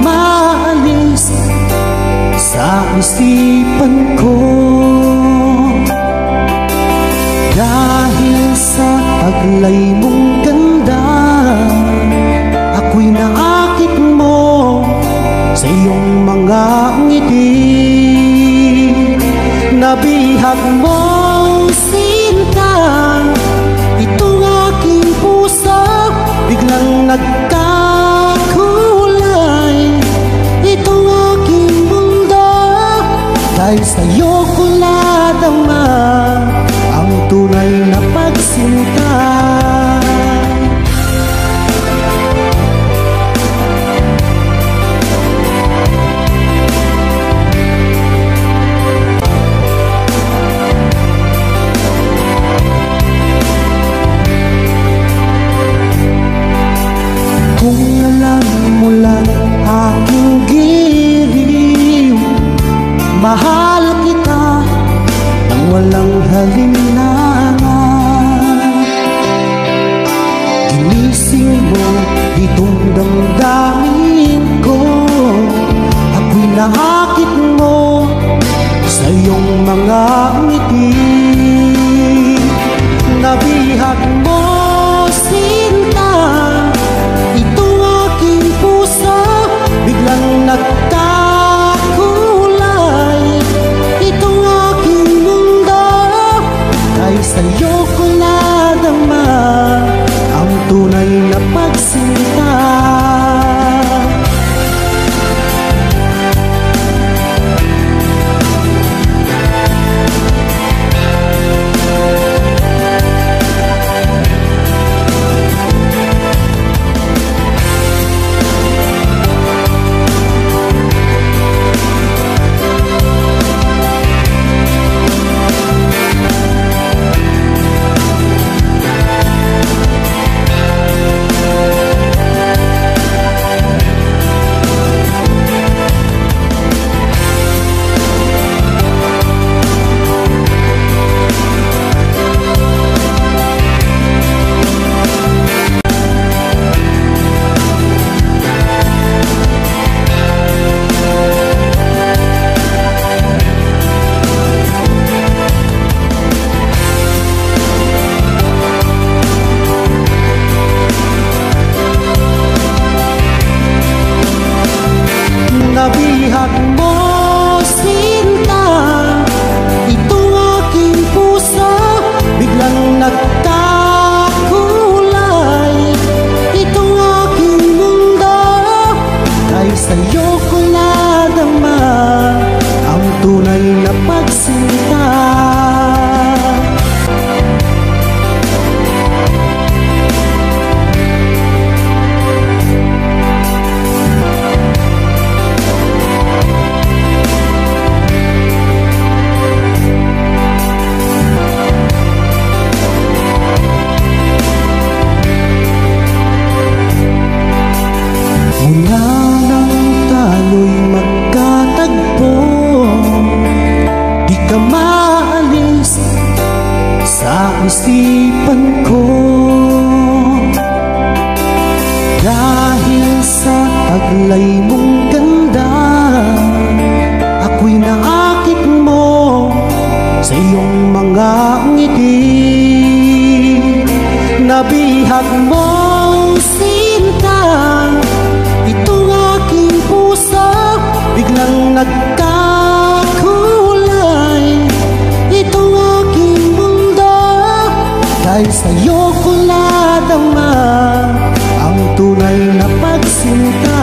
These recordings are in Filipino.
maalis sa isipan ko. Dahil sa taglay mong ganda, ako'y naakit mo sa iyong mga ngiti. Nabihag mong sinta itong aking puso, biglang nagkakulay itong aking mundo. Dahil sa'yo ko nadama ang tunay na pagsinta. Kung alam mo lang aking giliw, mahal kita nang walang halinlangan. Ginising mo itong damdamin ko, ako'y naakit mo sa iyong mga ngiti. Nabihag mo sinta itong aking puso, biglang nagkakulay itong aking mundo. Dahil sa'yo ko nadama ang tunay na pagsinta. Nabihag mo sinta itong aking puso, biglang nagkakulay itong aking mundo. Dahil sa'yo ko nadama ang tunay na pagsinta. Mula nang tayo'y magkatagpo, di ka maalis sa isipan ko. Dahil sa taglay mong ganda, ako'y naakit mo sa iyong mga ngiti. Nabihag mong sinta itong aking puso, biglang nagkakulay itong aking mundo. Dahil sa'yo ko nadama ang tunay na pagsinta.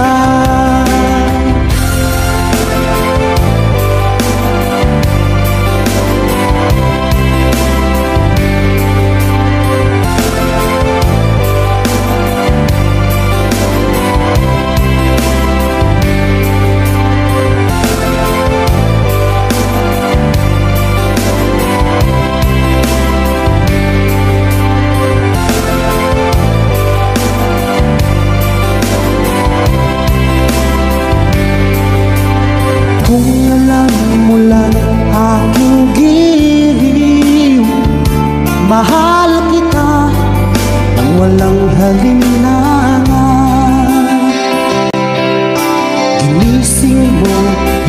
mo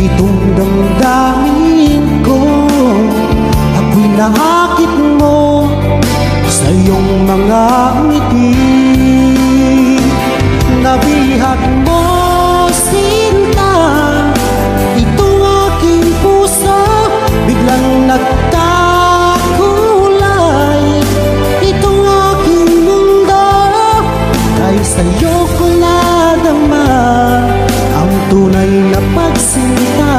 itong damdamin ko. Ako'y naakit mo sa iyong mga ngiti. Nabihag mo, sinta, itong aking puso biglang nagkakulay. Itong aking mundo ay sa'yo ko nadama ang tunay na pagsinta.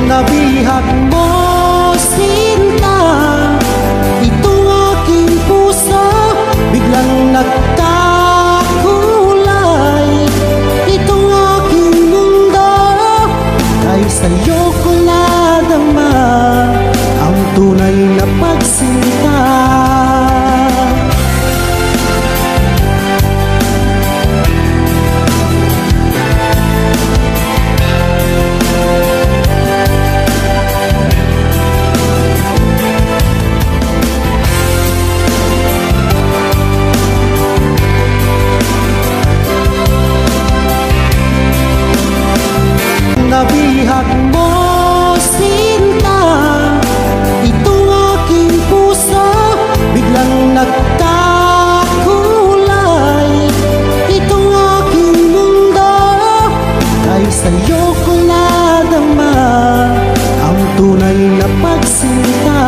Nabihag mo, sinta, itong aking puso biglang nagkakulay. Itong aking mundo ay sa'yo ko nadama ang tunay na pagsinta. Nabihag mo, sinta, itong aking puso biglang nagkakulay. Itong aking mundo ay sa'yo ko nadama ang tunay na pagsinta.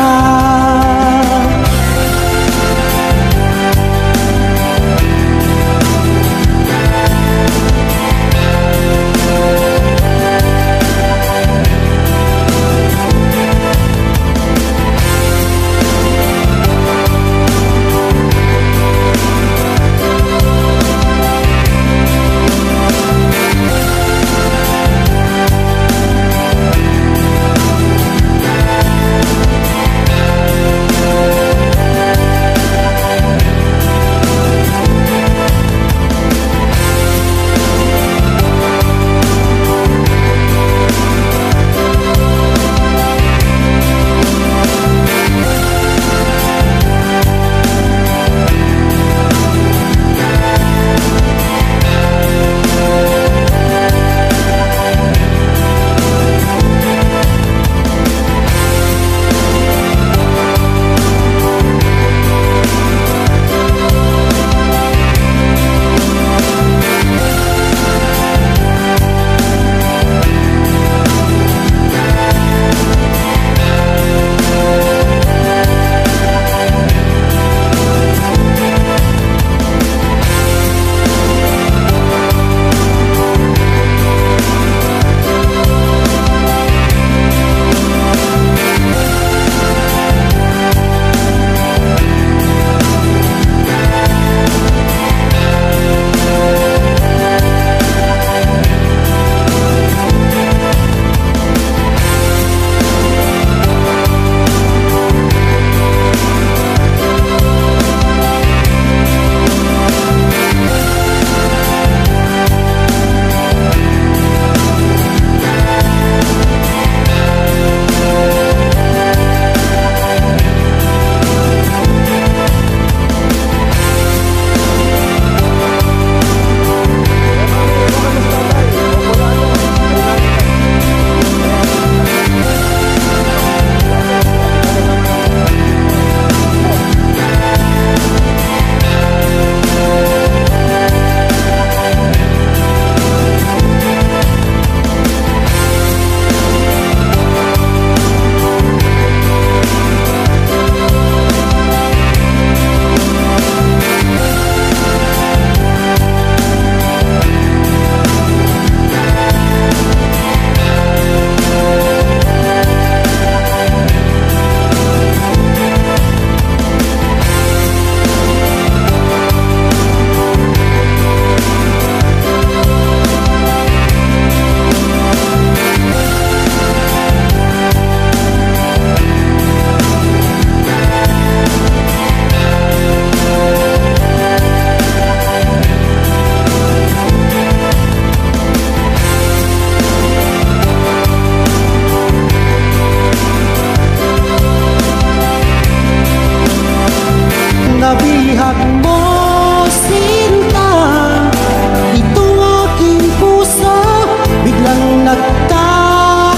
nagkakulay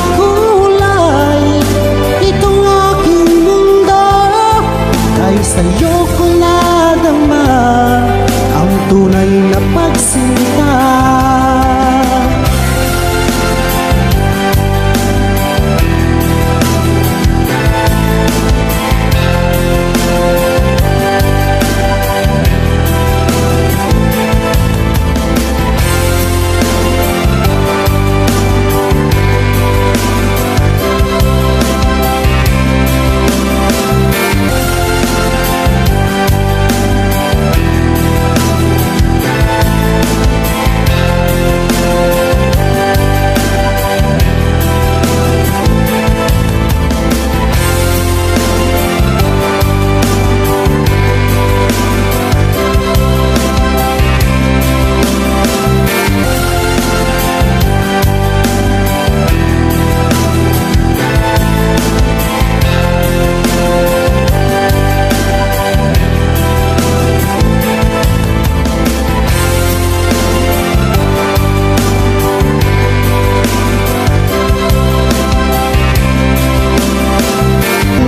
itong aking mundo, ay sa'yo ko nadama ang tunay na pagsinta.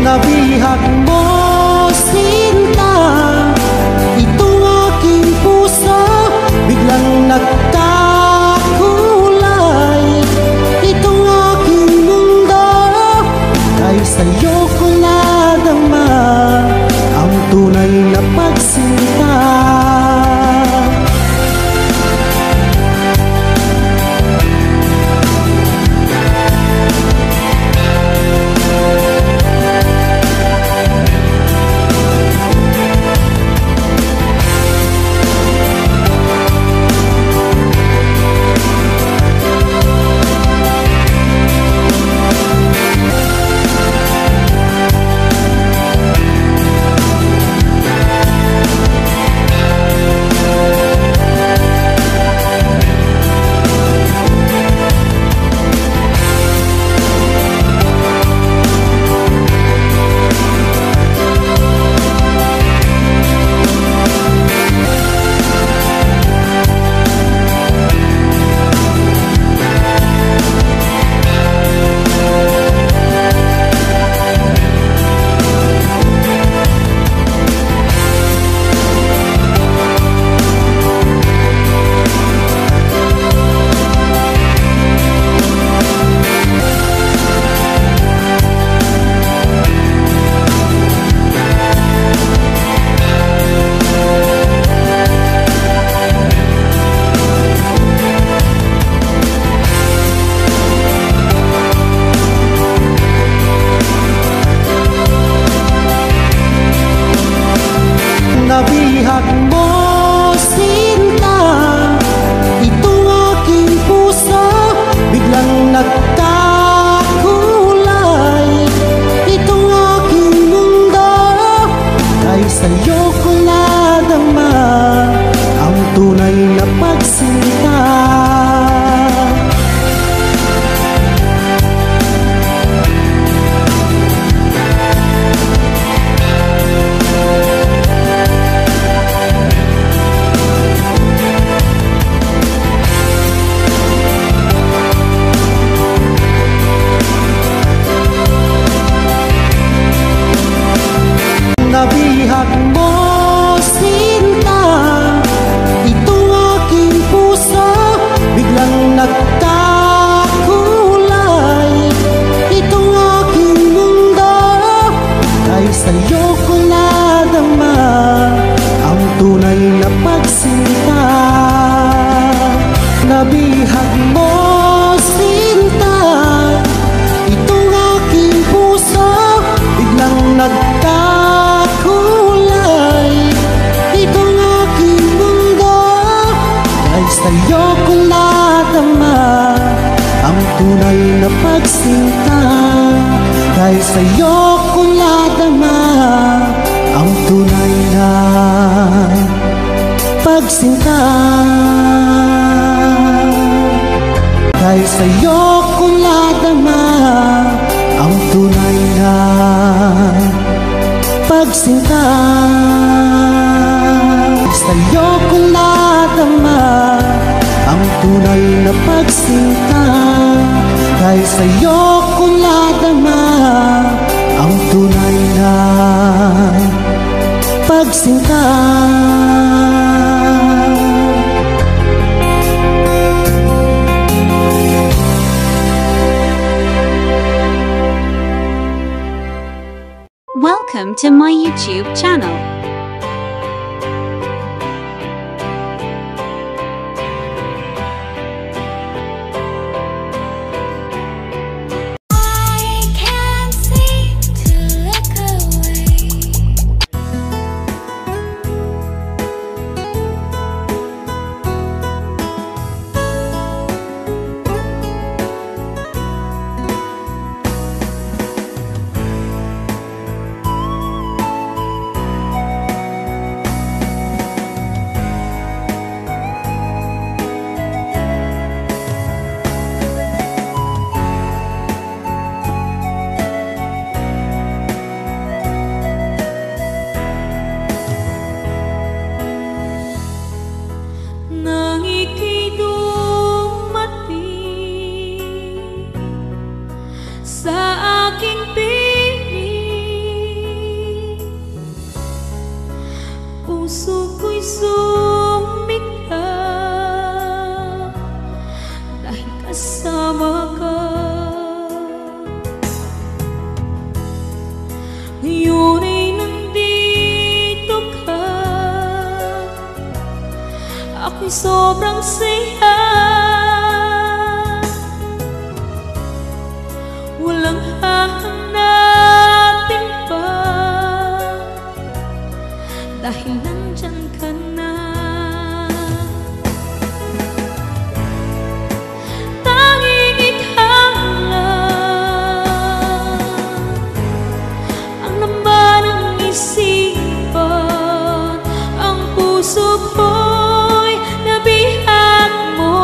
Nabihag mo, sinta, itong aking puso, biglang nagkakulay itong aking mundo, ay sa'yo ko nadama ang tunay na pagsinta. Nabihag mo, sinta, itong aking puso, biglang nagkakulay itong aking mundo, ay sa'yo ko nadama ang tunay na pagsinta. Nabihag mo, sinta, itong aking puso, biglang nagkakulay itong aking mundo, ay sa'yo ko nadama ang tunay na pagsinta. Nabihag mo, sinta, itong aking puso, biglang nagkakulay itong aking mundo, ay sa'yo ko nadama ang tunay na pagsinta. Dahil sa'yo ko nadama ang tunay na pagsinta. Dahil sa'yo ko nadama ang tunay na pagsinta. Sa'yo ko nadama ang tunay na pagsinta. Dahil sa'yo ko nadama ang tunay na pagsinta. Welcome to my YouTube channel. Puso ko'y sumiklab dahil kasama ka. Ngayon ay nandito ka, ako'y sobrang saya. Walang hahanapin pa dahil nandyan ka na. Tanging ikaw lang ang laman ng isipan, ang puso ko'y nabihag mo.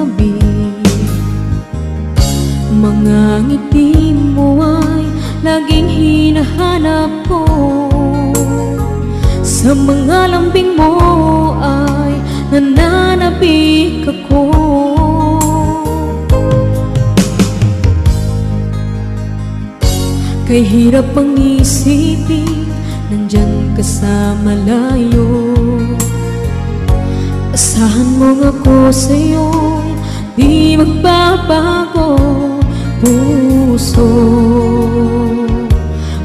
tabi. Mga ngiti mo ay laging hinahanap ko. Sa mga lambing mo ay nananabik ako. Kay hirap ang isipin, nandyan ka sa malayo. Asahan mong ako sa'yo, di magbabago. Puso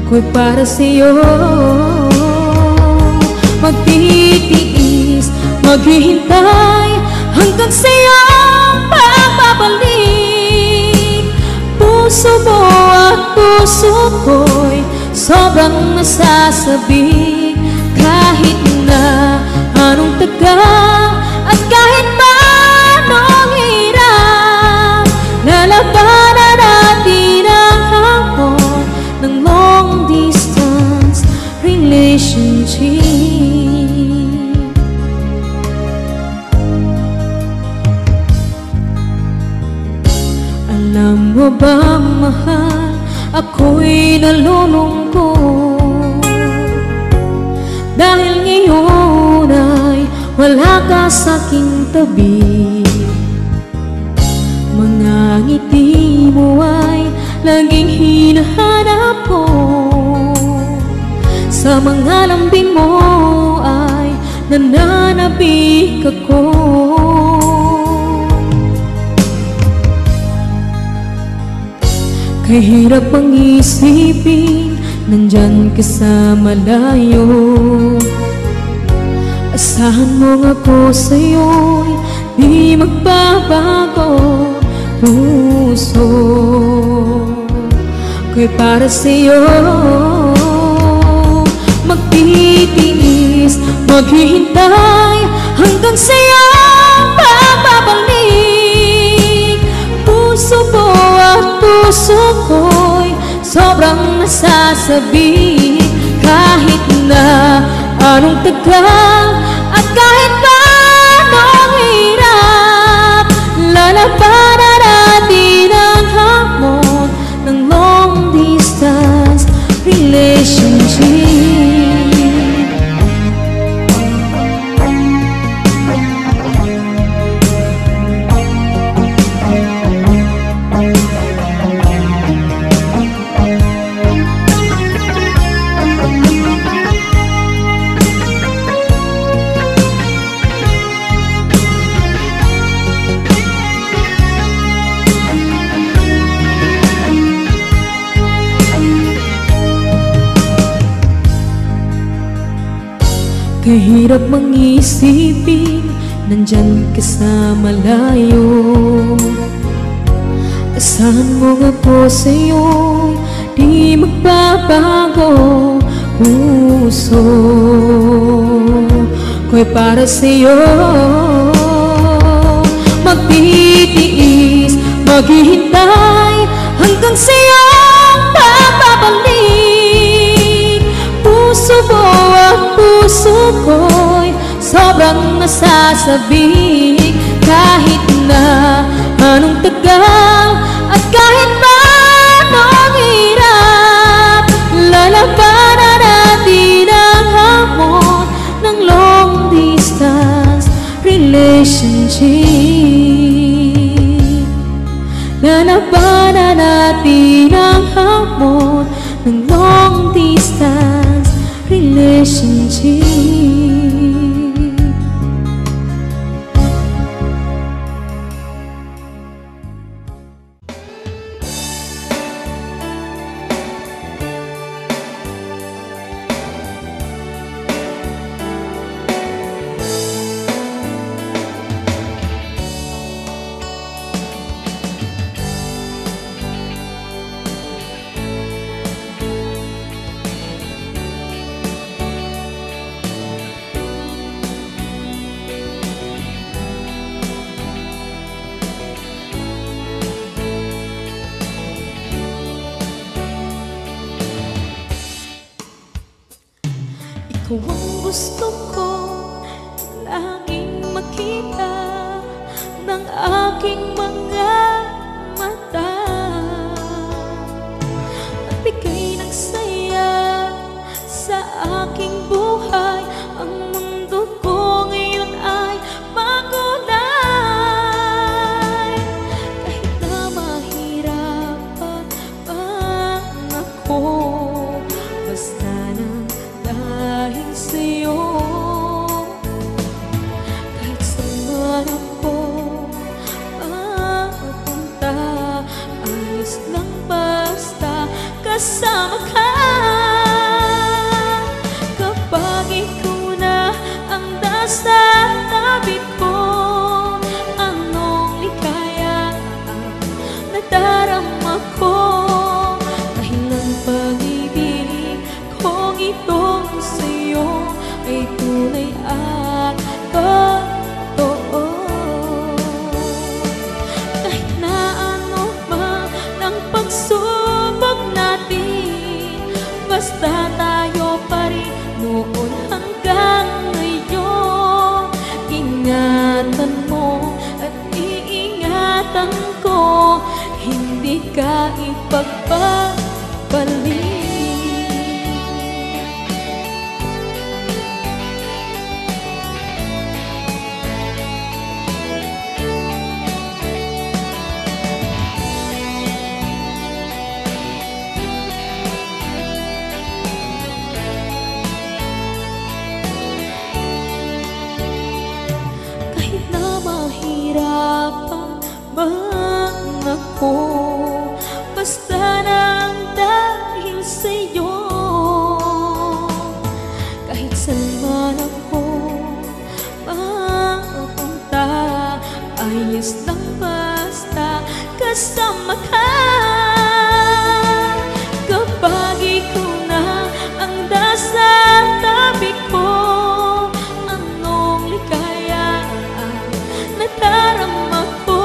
ko'y para sa'yo. Magtitiis, maghihintay hanggang sa'yo pagbabalik. Puso mo at puso ko'y sobrang nasasabik. Kahit na anong tagal at kahit pa anong hirap, lalabanan natin ang hamon ng long distance relationship. Alam mo bang mahal, ako'y nalulungkot dahil ngayon ay wala ka sa'king tabi. Mga ngiti mo ay laging hinahanap ko. Sa mga lambing mo ay nananabik ako. Kay hirap ang isipin, nandyan ka sa malayo. Asahan mo nga ako sa'yo'y di magbabago. Puso ko'y para sa'yo. Magtitiis, maghihintay hanggang sa'yo pagbabalik. Puso mo at puso ko'y sobrang nasasabik. Kahit na anong tagal at kahit pa anong hirap, lalabanan natin ang hamon ng long distance relationship. Kahirap mang isipin, nandyan ka sa malayo. Asahan mo nga po sa'yo'y di magbabago. Puso ko'y para sa'yo. Magtitiis, maghihintay hanggang sa'yo pagbabalik. Puso mo at puso ko'y sobrang nasasabik. Kahit na anong tagal at kahit pa anong hirap, lalabanan natin ang hamon ng long distance relationship. Lalabanan natin ang hamon ng long distance relationship. Ikaw ang gusto ko laging makita ng aking at totoo. Kahit na ano man ang pagsubok natin, basta tayo pa rin noon hanggang ngayon. Ingatan mo at iingatan ko, hindi ka ipagpapali. Kahit na mahirapan man ako, basta nang dahil sa'yo. Kahit saan man ako mapunta, ayos lang basta kasama ka. Kapag ikaw na ang nasa tabi ko, anong likaya ang nadarama ko.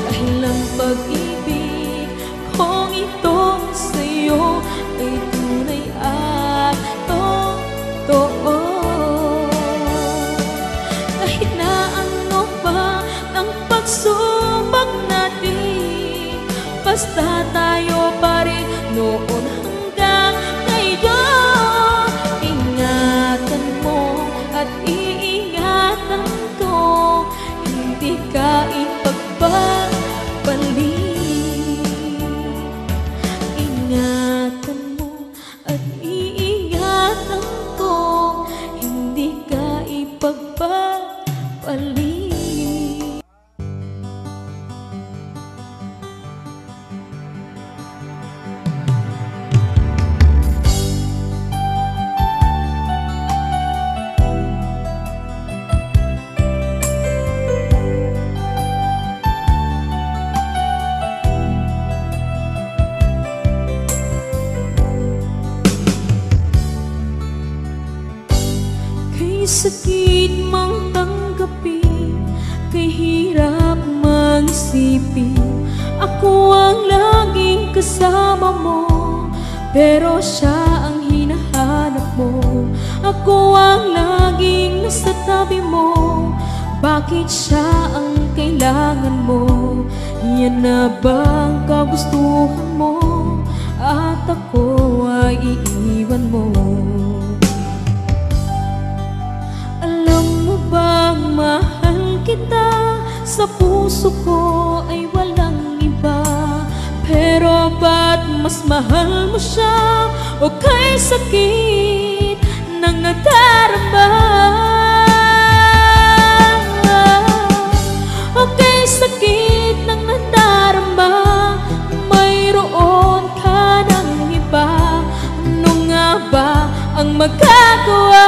Dahil ang pag-ibig kong ito sa'yo ay tunay at totoo. Kahit na ano pa ang pagsubok natin, basta tayo pa rin noon hanggang ngayon. Ingatan mo at iingatan ko, hindi ka ipagpapali. Ingatan mo at iingatan ko, hindi ka ipagpapali. Kay sakit mang tanggapin, kay hirap mang isipin, ako ang laging kasama mo, pero siya ang hinahanap mo. Ako ang laging nasa tabi mo, bakit siya ang kailangan mo? Yan na bang kagustuhan mo, at ako ay iiwan mo? Bang mahal kita, sa puso ko ay walang iba, pero ba't mas mahal mo siya? O kay sakit ng nadarama, o kay sakit ng nadarama, mayroon ka ng iba. Ano nga ba ang magagawa?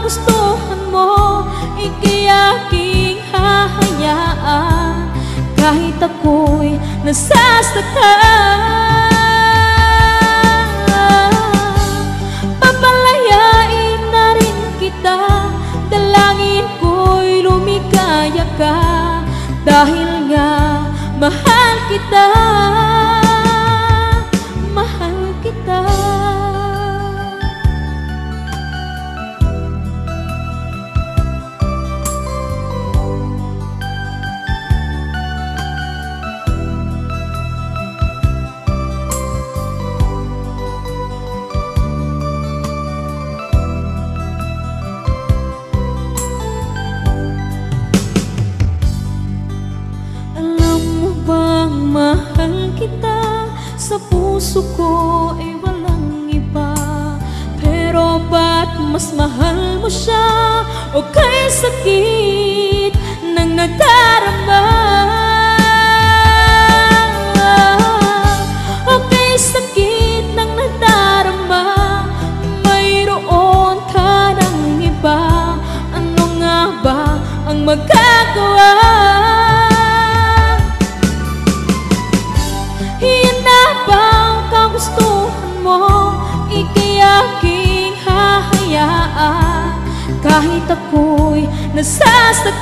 Gustuhan mo, ika'y aking hahayaan, kahit ako'y nasasaktan. Papalayain na rin kita, dalangin ko'y lumikaya ka, dahil nga mahal kita, mahal kita. Mahal kita, sa puso ko ay walang iba, pero ba't mas mahal mo siya? O kay sakit ng nadarama, o kay sakit ng nadarama, mayroon ka ng iba. Ano nga ba ang magagawa? Yan na bang kagustuhan ako'y nasasaktan.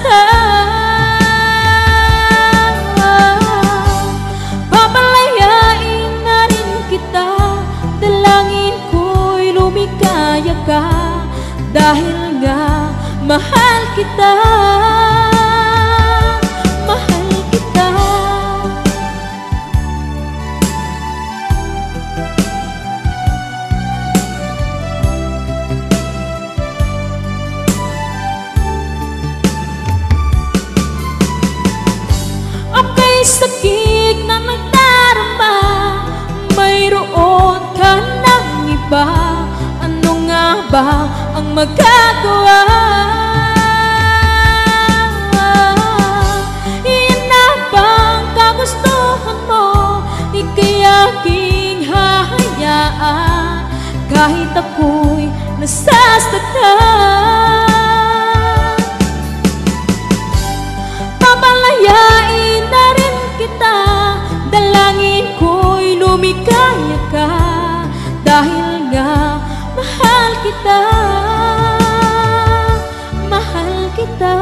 Papalayain na rin kita, dalangin ko'y lumikaya ka, dahil nga mahal kita, mahal kita. Ako'y sakit na nagdarama, mayroon ka ng iba. Ano nga ba ang magagawa? Iyan na bang kagustuhan mo? Di kaya aking hahayaan, kahit ako'y nasasaktan. Papalayain na rin kita, dalangin ko'y lumikaya ka, dahil nga mahal kita, mahal kita.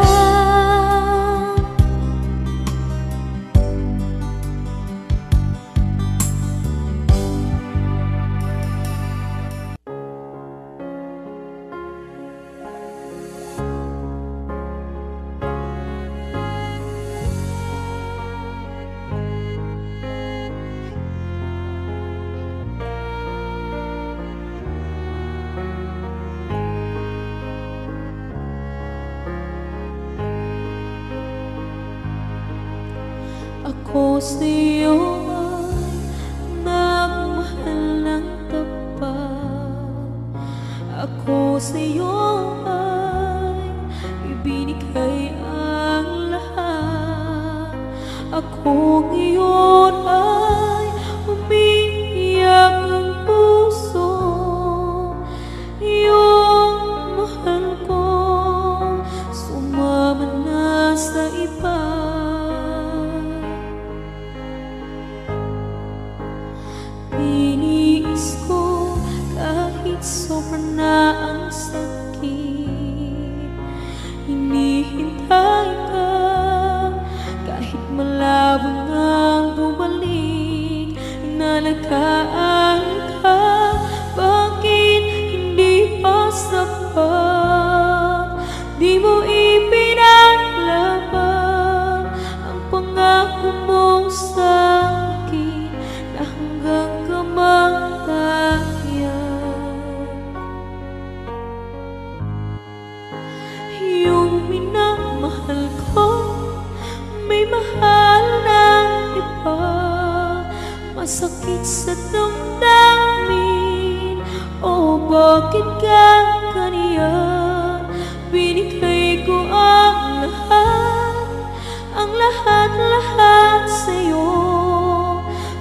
Ako sa'yo ay nagmahal ng tapat. Ako sa'yo ay ibinigay ang lahat. Ako ngayon ay umiiyak ang puso. Yung mahal ko sumama na sa iba. Iniis ko kahit sobra na ang sakit, hinihintay ka kahit malabo ngang bumalik. Inalagaan ka, bakit hindi pa sapat? Di mo ipinaglaban ang pangako mo sa akin na hanggang yung minamahal ko may mahal na iba. Masakit sa damdamin, oh bakit ka ganyan? Binigay ko ang lahat sa'yo.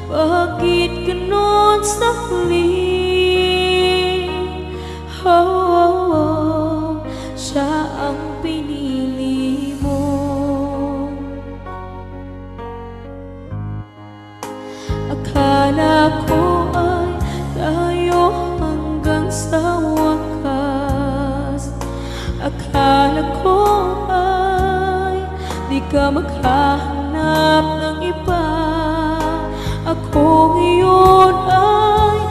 Bakit ganon sa huli? Siya ang pinili mo. Akala ko ay tayo hanggang sa wakas. Akala ko ay di ka maghahanap ng iba. Ako ngayon ay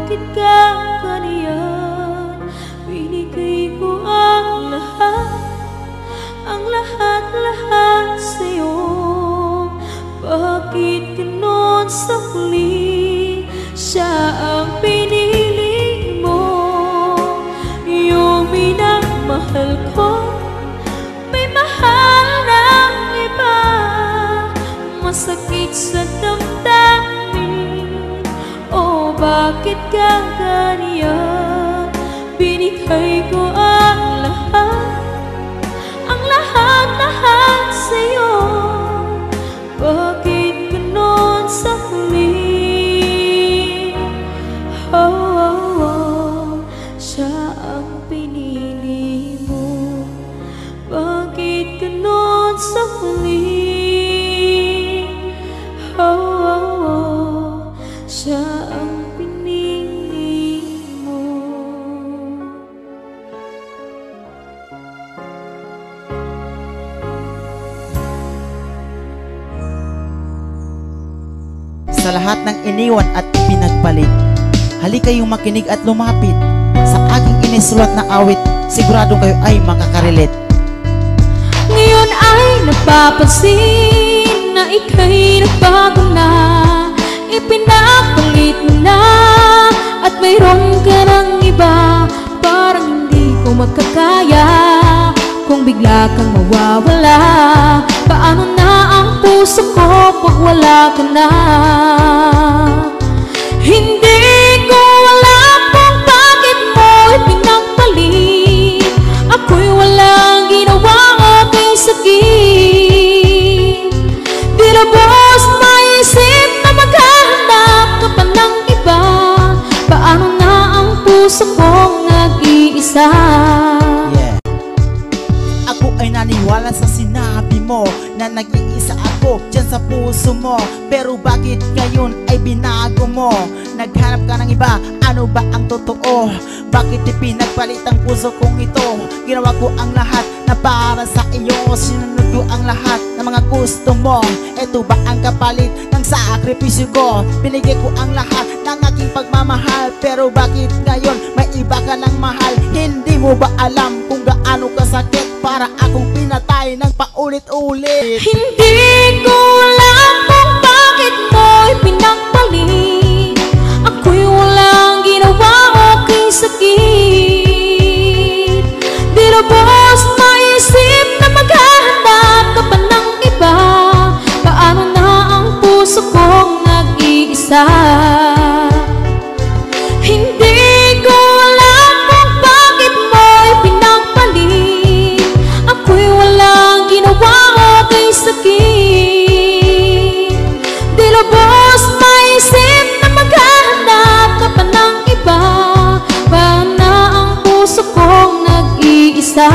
bakit ka ganyan? Binigay ko ang lahat sa'yo. Bakit ganon sa huli? Siya ang pinili mo. Yung minamahal ko may mahal ng iba. Masakit sa damdamin. Oh, bakit ka ganyan? Binigay ko ang lahat sa'yo. Bakit ganon sa huli? Siya ang pinili mo. Bakit ganon sa huli? Siya ang pinili mo. Sa lahat ng iniwan at ipinagpalit, halika kayong makinig at lumapit sa aking inisulat na awit. Sigurado kayo ay makakarelet. Ngayon ay napapansin na ika'y nagbago na. Ipinagpalit mo na at mayroon ka ng iba. Parang hindi ko makakaya kung bigla kang mawawala. Paano na ang puso ko pag wala ka na? Hindi ko alam kung bakit mo ipinagpalit. Ako'y walang ginawa o kay sakit. Di labos maisip na maghahanap ka pa ng iba. Paano na ang puso kong nag-iisa? Ako ay naniwala sa sinabi mo na nag-iisa ako dyan sa puso mo. Pero bakit ngayon ay binago mo? Naghanap ka ng iba, ano ba ang totoo? Bakit ipinagpalit ang puso kong ito? Ginawa ko ang lahat na para sa iyo. Sinunod ko ang lahat ng mga gusto mo. Ito ba ang kapalit ng sakripisyo ko? Binigay ko ang lahat ng aking pagmamahal. Pero bakit ngayon may iba ka ng mahal? Hindi mo ba alam kung gaano kasakit para akong pinatay ng paulit-ulit? Hindi ko alam kung bakit mo ipinagpalit. Ako'y walang ginawa o kay sakit. Di labos maisip na maghahanap ka pa ng iba. Paano na ang puso kong nag-iisa? Hindi ko alam kung bakit mo ipinagpalit. Ako'y walang ginawa o kay sakit. Di labos maisip na maghahanap ka pa ng iba. Paano na ang puso kong nag-iisa?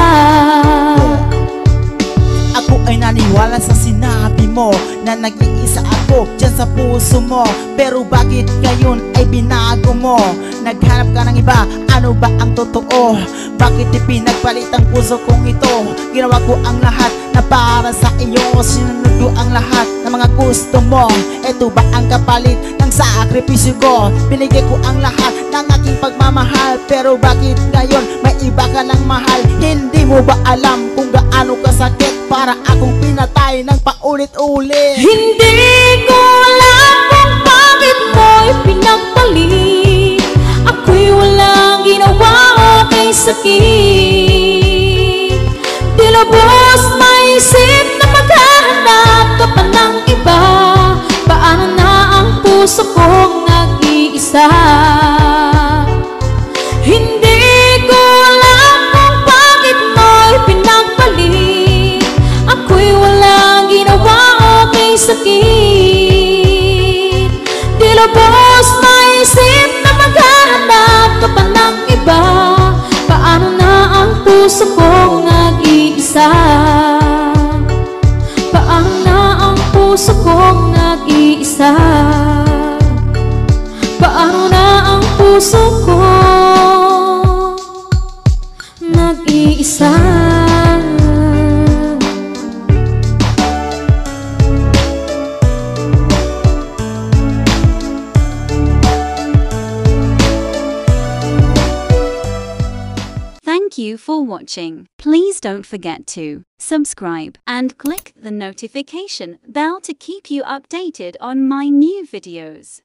Ako ay naniwala sa sinabi mo na nag-iisa ako dyan sa puso mo. Pero bakit ngayon ay binago mo? Naghanap ka ng iba, ano ba ang totoo? Bakit ipinagpalit ang puso kong ito? Ginawa ko ang lahat na para sa iyo. Sinunod ko ang lahat ng mga gusto mo. Ito ba ang kapalit ng sakripisyo ko? Binigay ko ang lahat ng aking pagmamahal. Pero bakit ngayon may iba ka ng mahal? Hindi mo ba alam kung gaano kasakit para akong pinatay ng paulit-ulit? Hindi ko alam kung bakit mo ipinagpalit. Ako'y walang ginawa o kay sakit. Di labos maisip na maghahanap ka pa ng iba. Paano na ang puso kong nag-iisa? Hindi ko alam kung bakit mo ipinagpalit. Ako'y walang ginawa o kay sakit. Di labos maisip na maghahanap ka pa ng iba. Paano na ang puso kong nag-iisa? Paano na ang puso kong nag-iisa? Paano na ang puso ko nag-iisa? you for watching. Please don't forget to subscribe and click the notification bell to keep you updated on my new videos.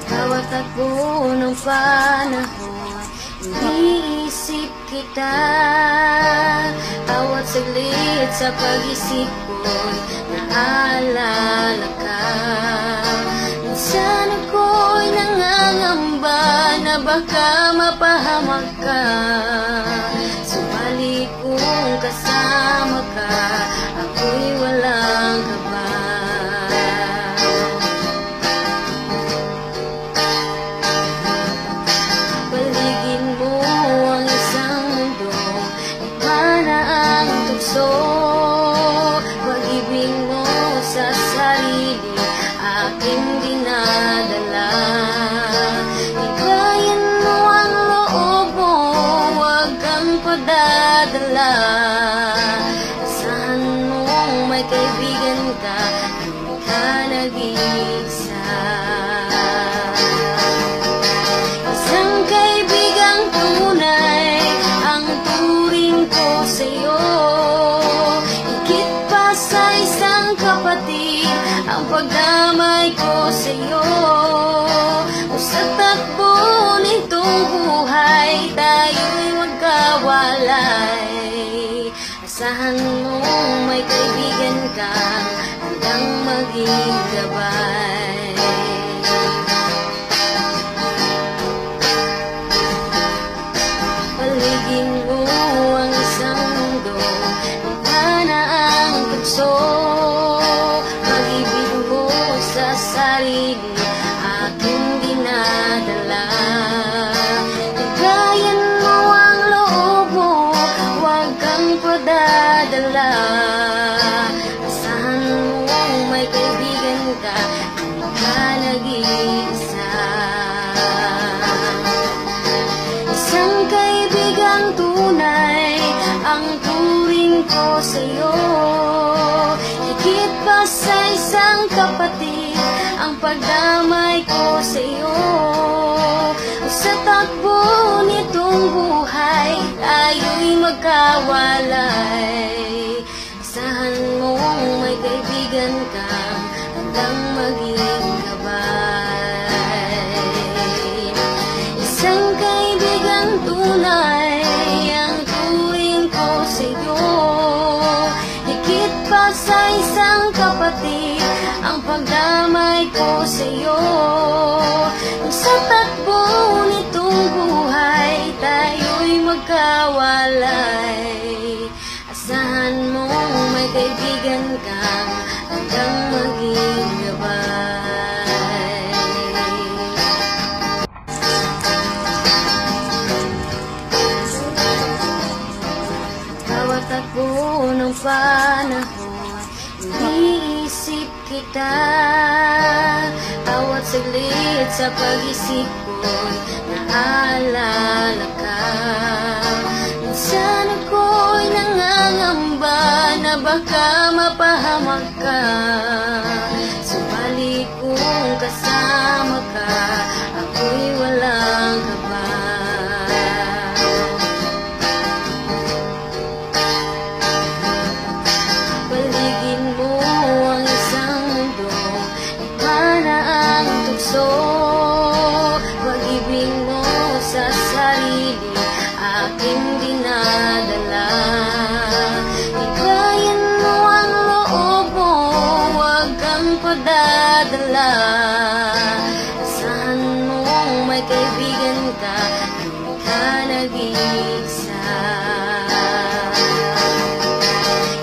Bawat takbo ng panahon, iniisip kita. Bawat saglit sa pag-isip ko'y naalala ka. Minsan ako'y nangangamba na baka mapahamak ka. Subalit kung kasama ka, ako'y walang kaba. Pag-ibig mo sa sarili, aking dinadala. Higayan mo ang loob mo, huwag kang padadala. Asahan mong may kaibigan ka, hindi ka nag-iisa. Isang kaibigang tunay ang turing ko sa'yo. Ang pagdamay ko sa'yo, o sa takbo nitong buhay, tayo'y magkawalay. Asahan mong may kaibigan ka, hanggang maging gabay. Paligid mo ang isang mundo, iba na ang tukso. Sarili, aking dinadala. Higayan mo ang loob mo, huwag kang padadala. Asahan mong may kaibigan ka, hindi ka nag-iisa. Isang kaibigang tunay ang turing ko sa'yo. Higit pa sa isang kapatid ang pagdamay ko sa'yo. O sa takbo nitong buhay, tayo'y magkawalay. Asahan mong may kaibigan ka, hanggang maging gabay. Isang kaibigang tunay ang turing ko sa'yo. Higit pa sa isang kapatid ang pagdamay ko sa'yo. Sa takbo nitong buhay, tayo'y magkawalay. Asahan mong may kaibigan ka, hanggang maging gabay. Bawat takbo ng panahon, iniisip kita. Bawat saglit sa pag-isip ko'y naalala ka. Minsan ako'y nangangamba na baka mapahamak ka. Subalit kung kasama ka, ako'y walang kaba. Pag-ibig mo sa sarili, aking dinadala. Higayan mo ang loob mo, huwag kang padadala. Asahan mong may kaibigan ka, hindi ka nag-iisa.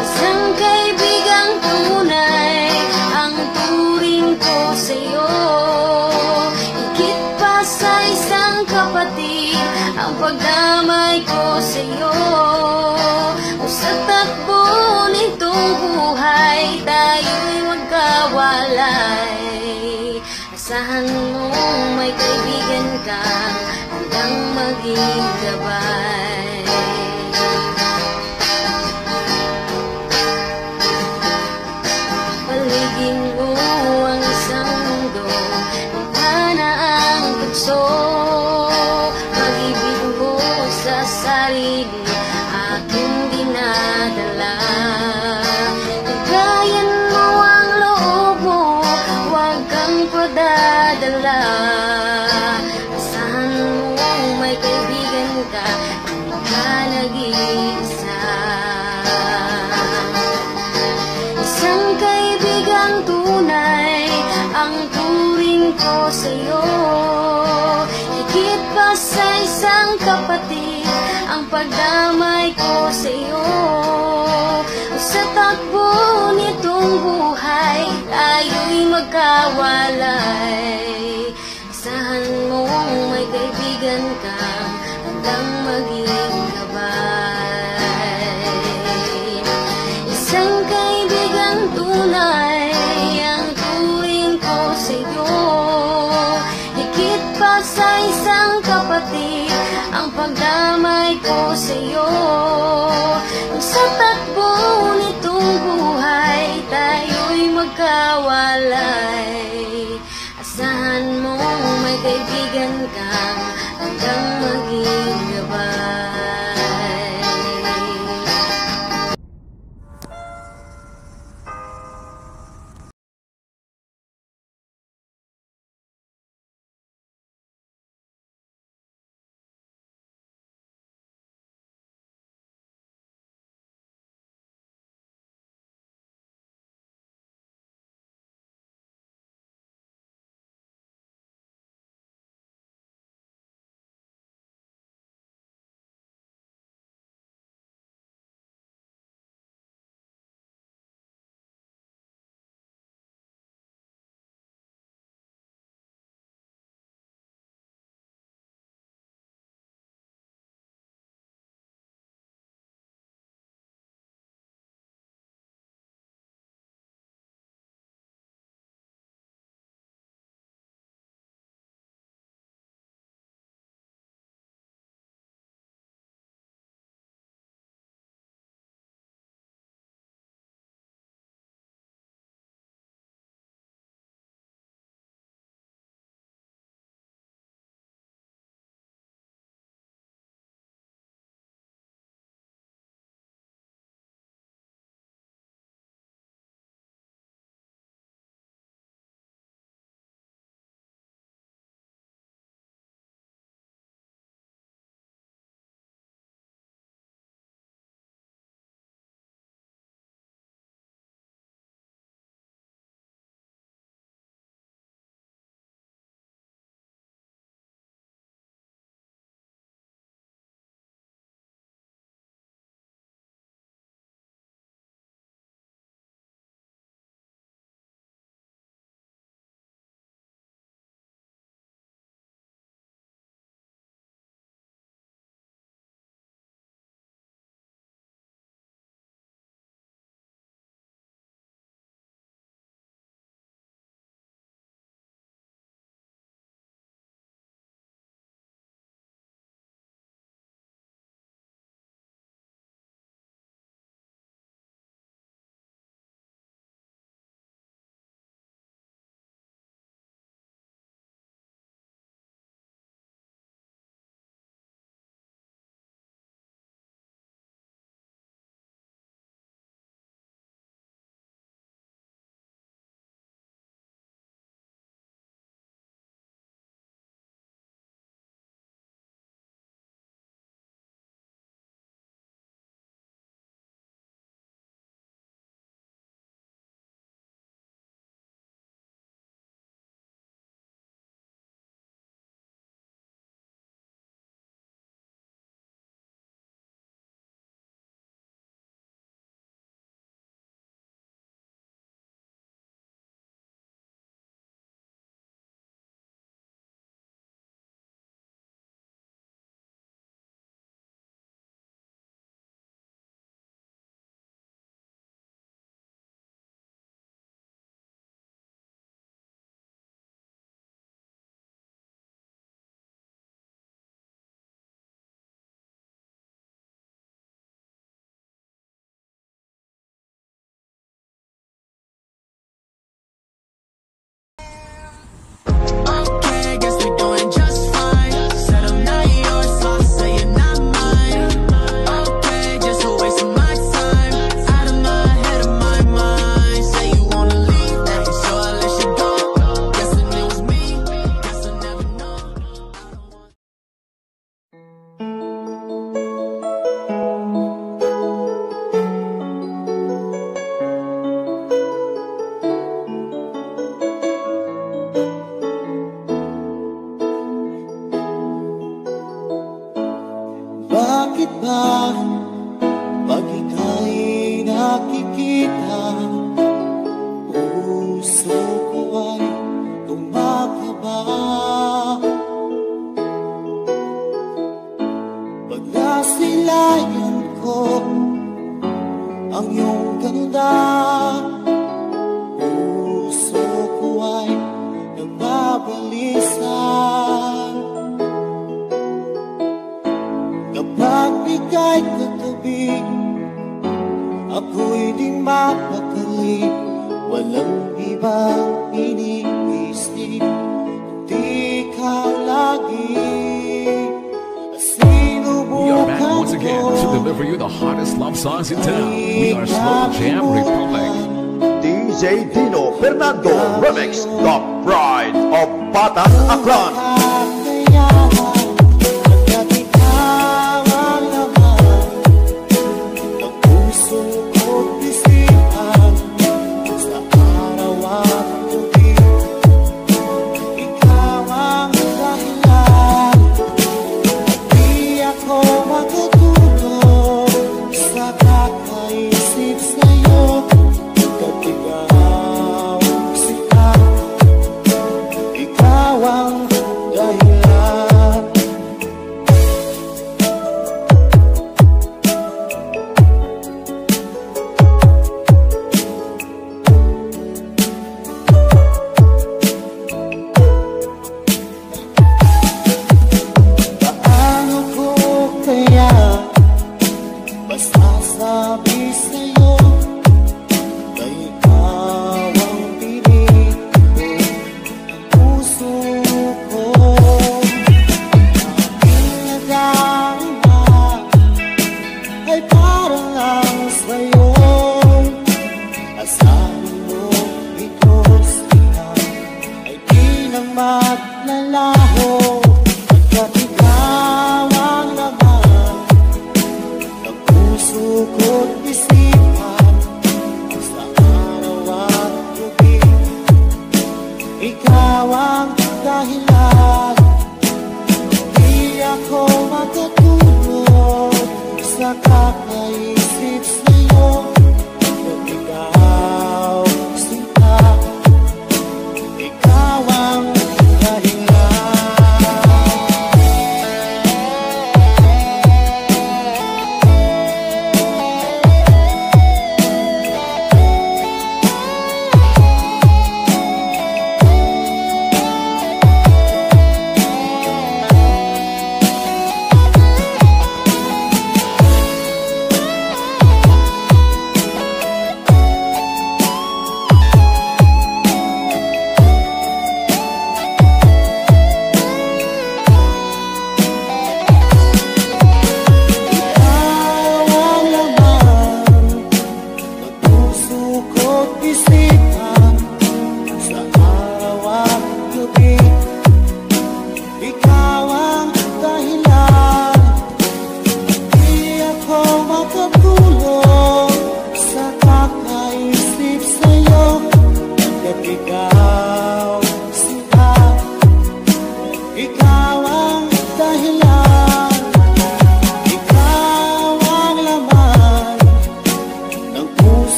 Isang kaibigang tunay ang turing ko sa'yo. Kapatid, ang pagdamay ko sa'yo. O sa takbo nitong buhay, tayo'y magkawalay. mawawalay. Asahan mo may kaibigan kang handang maging gabay. Paligid mo ang isang mundo, tadhana ang tukso. Pag-ibig mo sa sarili, aking dinadala. Kagayan mo ang loob mo, huwag kang padadala. Asahan mo may kaibigan ka, hindi ka nag-iisa. Isang kaibigang tunay ang turing ko sa'yo. Higit pa sa isang kapatid ang pagdamay ko sa'yo. Sa takbo nitong buhay, tayo'y magkawalay. Asahan mo may kaibigan kang handang maging gabay. Isang kaibigang tunay ang turing ko sa'yo. Higit pa sa isang kapatid ang pagdamay ko sa'yo. Sa takbo nitong buhay, tayo'y magkawalay. Asahan mo may kaibigan kang handang maging gabay. nakikita, puso ko ay tumakaba. Pag nasilayan ko ang iyong ganda, puso ko ay nagbabalisa. Kapag ika'y katabi, ako'y di mapakali. Walang ibang iniisip, di ikaw lagi. We are back once again to deliver you the hottest love songs in town. We are Slow Jam Republic. DJ Dino Fernando Remix, the pride of Batang Aklan.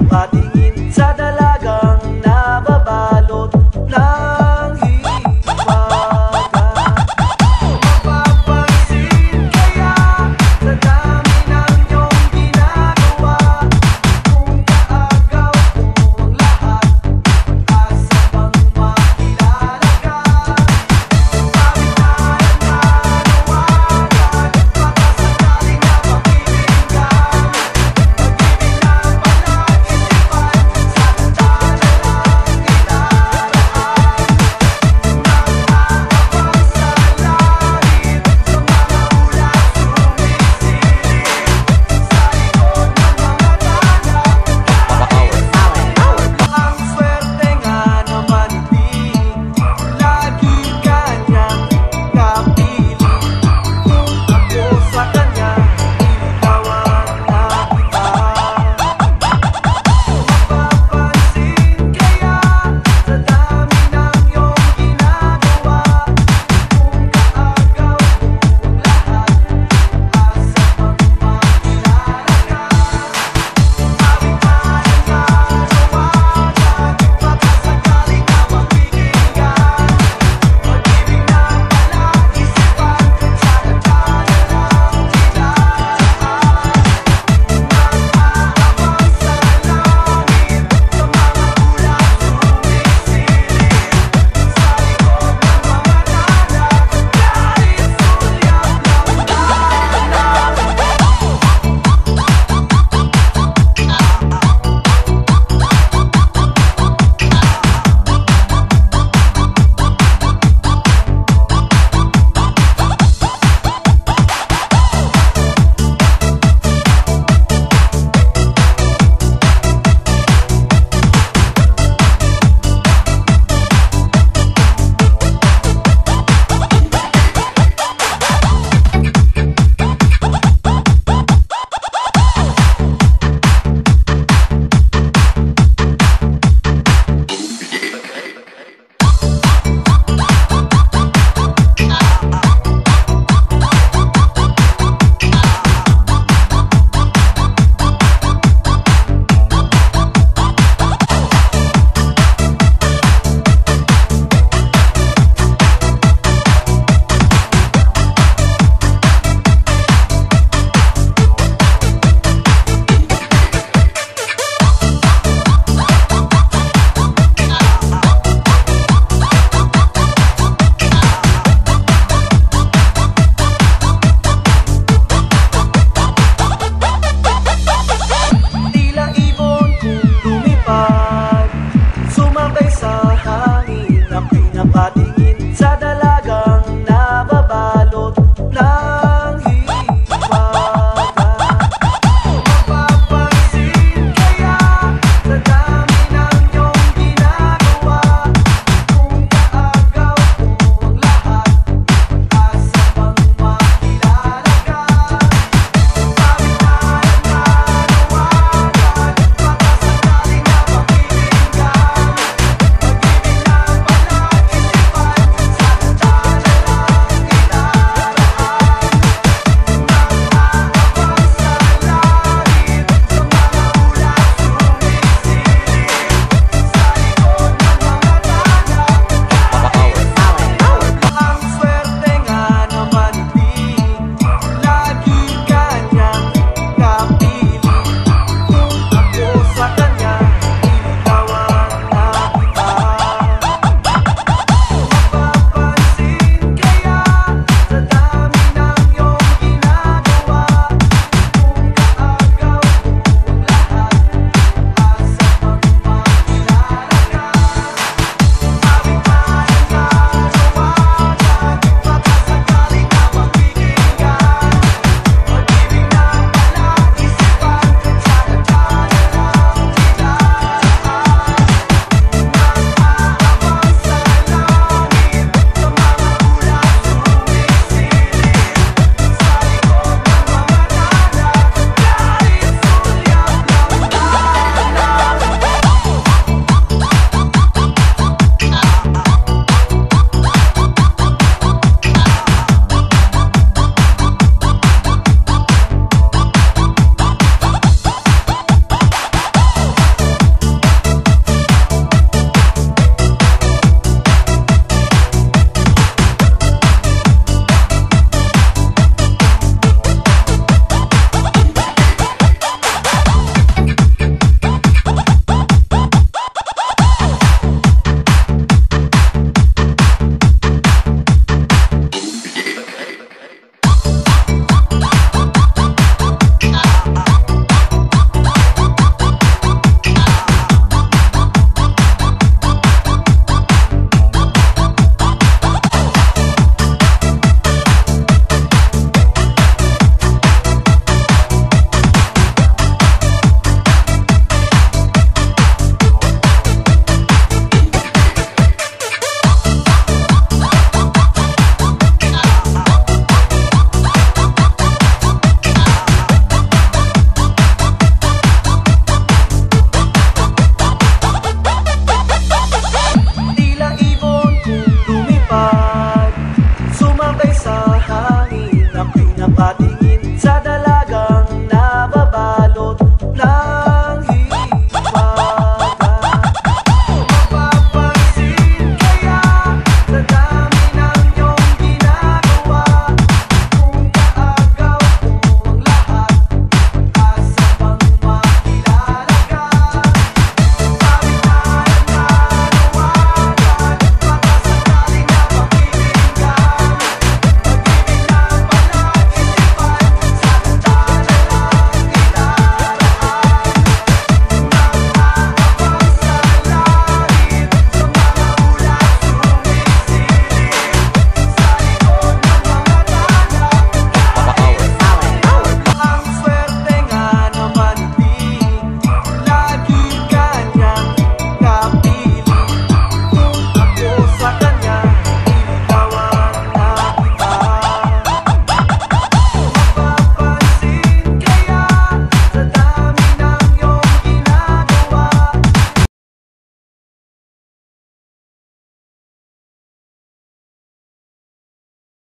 body